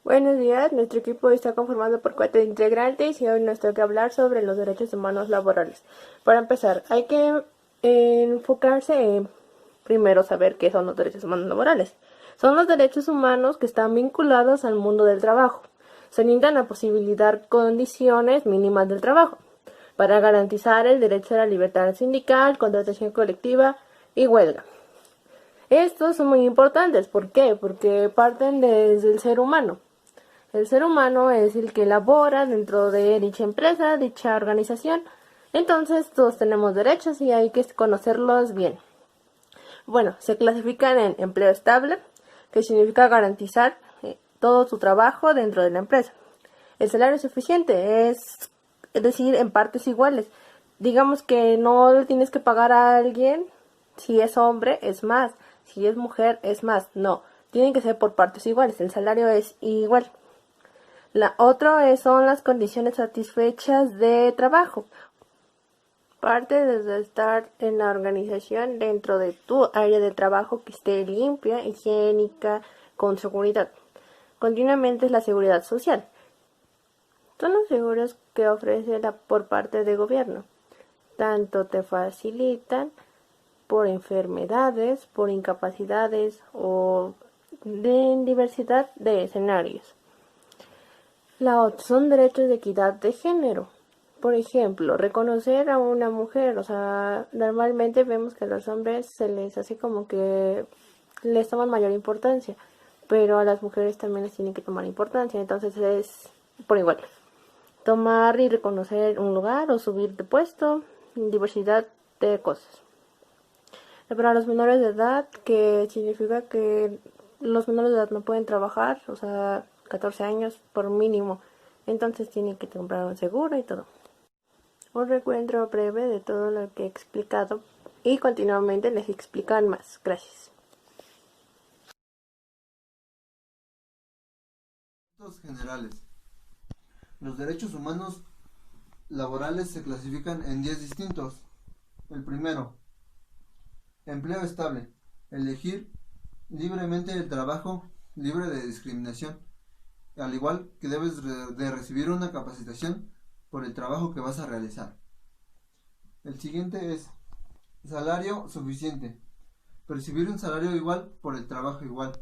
Buenos días, nuestro equipo está conformado por 4 integrantes y hoy nos toca hablar sobre los derechos humanos laborales. Para empezar, hay que enfocarse en primero saber qué son los derechos humanos laborales. Son los derechos humanos que están vinculados al mundo del trabajo. Se limitan a posibilitar condiciones mínimas del trabajo para garantizar el derecho a la libertad sindical, contratación colectiva y huelga. Estos son muy importantes. ¿Por qué? Porque parten desde el ser humano. El ser humano es el que labora dentro de dicha empresa, dicha organización. Entonces todos tenemos derechos y hay que conocerlos bien. Bueno, se clasifican en empleo estable, que significa garantizar todo su trabajo dentro de la empresa. El salario suficiente es decir, en partes iguales. Digamos que no le tienes que pagar a alguien, si es hombre es más, si es mujer es más. No, tienen que ser por partes iguales, el salario es igual. La otra son las condiciones satisfechas de trabajo. Parte desde estar en la organización dentro de tu área de trabajo que esté limpia, higiénica, con seguridad. Continuamente es la seguridad social. Son los seguros que ofrece por parte del gobierno. Tanto te facilitan por enfermedades, por incapacidades o de diversidad de escenarios. La otra son derechos de equidad de género. Por ejemplo, reconocer a una mujer. O sea, normalmente vemos que a los hombres se les hace como que les toman mayor importancia, pero a las mujeres también les tienen que tomar importancia. Entonces es por igual. Tomar y reconocer un lugar o subir de puesto, diversidad de cosas. Para los menores de edad, que significa que los menores de edad no pueden trabajar, o sea, 14 años por mínimo. Entonces tienen que comprar un seguro y todo. Un recuento breve de todo lo que he explicado y continuamente les explican más. Gracias. Generales. Los derechos humanos laborales se clasifican en 10 distintos. El primero, empleo estable. Elegir libremente el trabajo libre de discriminación, al igual que debes de recibir una capacitación por el trabajo que vas a realizar. El siguiente es salario suficiente. Percibir un salario igual por el trabajo igual,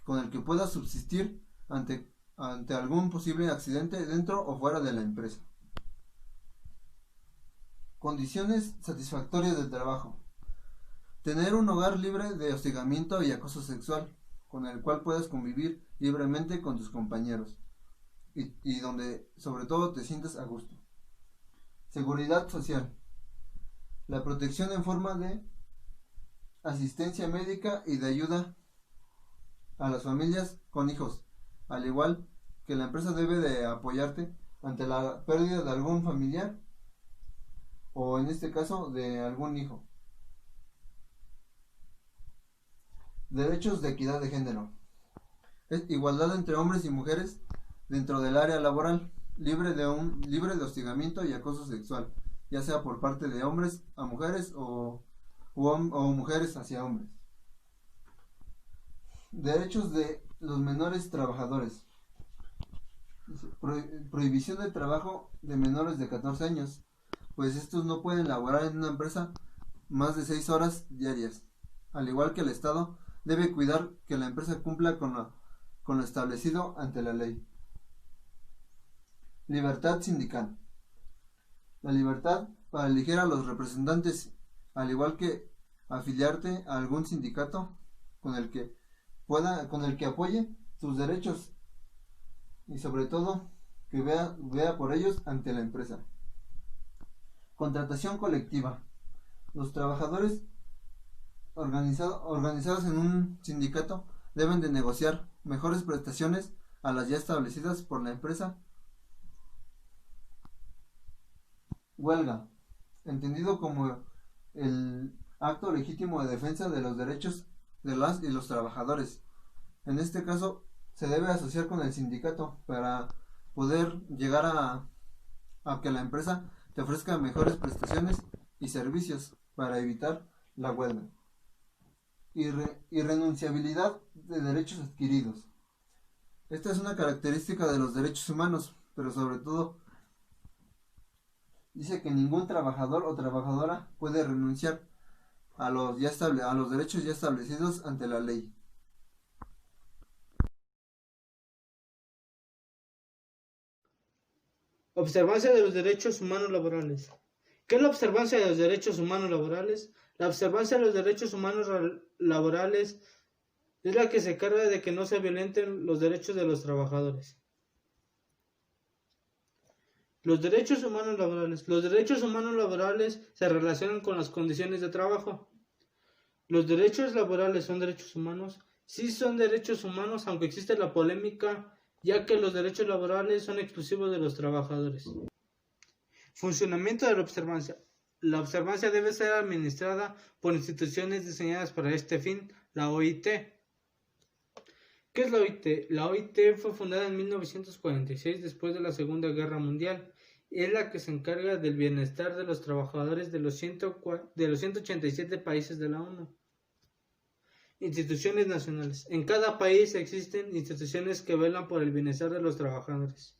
con el que puedas subsistir ante algún posible accidente dentro o fuera de la empresa. Condiciones satisfactorias del trabajo. Tener un hogar libre de hostigamiento y acoso sexual, con el cual puedas convivir libremente con tus compañeros y donde sobre todo te sientas a gusto. Seguridad social. La protección en forma de asistencia médica y de ayuda a las familias con hijos, al igual que la empresa debe de apoyarte ante la pérdida de algún familiar o en este caso de algún hijo. Derechos de equidad de género. Es igualdad entre hombres y mujeres dentro del área laboral, libre de hostigamiento y acoso sexual, ya sea por parte de hombres a mujeres o mujeres hacia hombres. Derechos de los menores trabajadores. Prohibición del trabajo de menores de 14 años, pues estos no pueden laborar en una empresa más de 6 horas diarias. Al igual que el Estado debe cuidar que la empresa cumpla con lo establecido ante la ley. Libertad sindical. La libertad para elegir a los representantes, al igual que afiliarte a algún sindicato con el que apoye tus derechos y sobre todo que vea por ellos ante la empresa. Contratación colectiva. Los trabajadores organizados en un sindicato deben de negociar mejores prestaciones a las ya establecidas por la empresa. Huelga, entendido como el acto legítimo de defensa de los derechos de las y los trabajadores. En este caso se debe asociar con el sindicato para poder llegar a que la empresa te ofrezca mejores prestaciones y servicios para evitar la huelga. Irrenunciabilidad de derechos adquiridos. Esta es una característica de los derechos humanos, pero sobre todo dice que ningún trabajador o trabajadora puede renunciar a los derechos ya establecidos ante la ley. Observancia de los derechos humanos laborales. ¿Qué es la observancia de los derechos humanos laborales? La observancia de los derechos humanos laborales es la que se encarga de que no se violenten los derechos de los trabajadores. Los derechos humanos laborales. Los derechos humanos laborales se relacionan con las condiciones de trabajo. ¿Los derechos laborales son derechos humanos? Sí son derechos humanos, aunque existe la polémica, ya que los derechos laborales son exclusivos de los trabajadores. Funcionamiento de la observancia. La observancia debe ser administrada por instituciones diseñadas para este fin, la OIT. ¿Qué es la OIT? La OIT fue fundada en 1946 después de la Segunda Guerra Mundial. Es la que se encarga del bienestar de los trabajadores de los 187 países de la ONU. Instituciones nacionales. En cada país existen instituciones que velan por el bienestar de los trabajadores.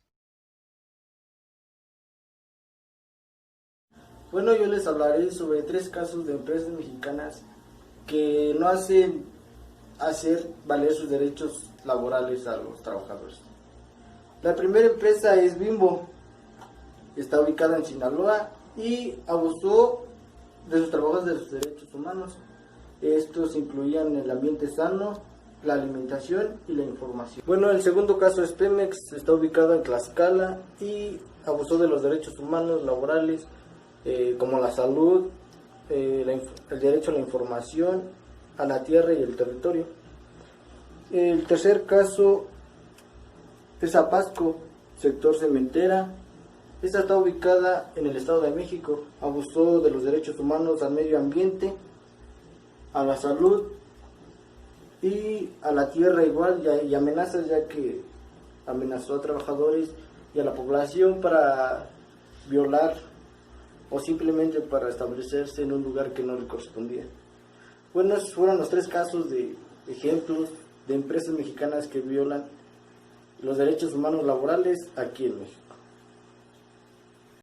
Bueno, yo les hablaré sobre 3 casos de empresas mexicanas que no hacen hacer valer sus derechos laborales a los trabajadores. La primera empresa es Bimbo, está ubicada en Sinaloa y abusó de sus trabajadores de sus derechos humanos. Estos incluían el ambiente sano, la alimentación y la información. Bueno, el segundo caso es Pemex, está ubicado en Tlaxcala y abusó de los derechos humanos laborales, como la salud, el derecho a la información, a la tierra y el territorio. El tercer caso es Apasco, sector cementera. Esta está ubicada en el Estado de México. Abusó de los derechos humanos al medio ambiente, a la salud y a la tierra igual, y amenazas, ya que amenazó a trabajadores y a la población para violar o simplemente para establecerse en un lugar que no le correspondía. Bueno, esos fueron los 3 casos de ejemplos de empresas mexicanas que violan los derechos humanos laborales aquí en México.